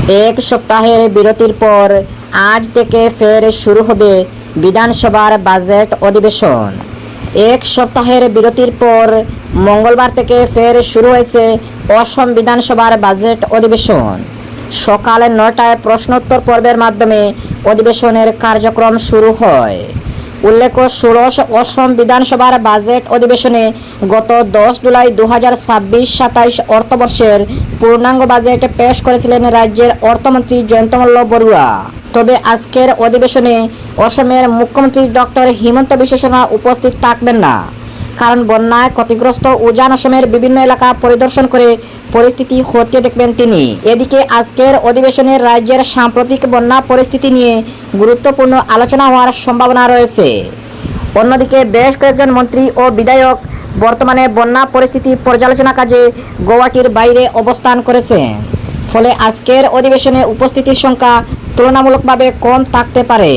এক সপ্তাহের বিরতির পর আজ থেকে ফের শুরু হবে বিধানসভার বাজেট অধিবেশন। এক সপ্তাহের বিরতির পর মঙ্গলবার থেকে ফের শুরু হয়েছে অসম বিধানসভার বাজেট অধিবেশন। সকাল 9টায় প্রশ্নোত্তর পর্বের মাধ্যমে অধিবেশনের কার্যক্রম শুরু হয়। উল্লেখ্য, ষোড়শ অসম বিধানসভার বাজেট অধিবেশনে গত 10 জুলাই 2026-27 অর্থবর্ষের পূর্ণাঙ্গ বাজেট পেশ করেছিলেন রাজ্যের অর্থমন্ত্রী জয়ন্ত মল্ল বড়ুয়া। তবে আজকের অধিবেশনে অসমের মুখ্যমন্ত্রী ডক্টর হিমন্ত বিশ্ব শর্মা উপস্থিত থাকবেন না, কারণ বন্যায় ক্ষতিগ্রস্ত উজান অসমের বিভিন্ন এলাকা পরিদর্শন করে পরিস্থিতি খতিয়ে দেখবেন তিনি। এদিকে আজকের অধিবেশনে রাজ্যের সাম্প্রতিক বন্যা পরিস্থিতি নিয়ে গুরুত্বপূর্ণ আলোচনা হওয়ার সম্ভাবনা রয়েছে। অন্যদিকে বেশ কয়েকজন মন্ত্রী ও বিধায়ক বর্তমানে বন্যা পরিস্থিতি পর্যালোচনা কাজে গৌহাটির বাইরে অবস্থান করেছেন। ফলে আজকের অধিবেশনে উপস্থিতির সংখ্যা তুলনামূলকভাবে কম থাকতে পারে।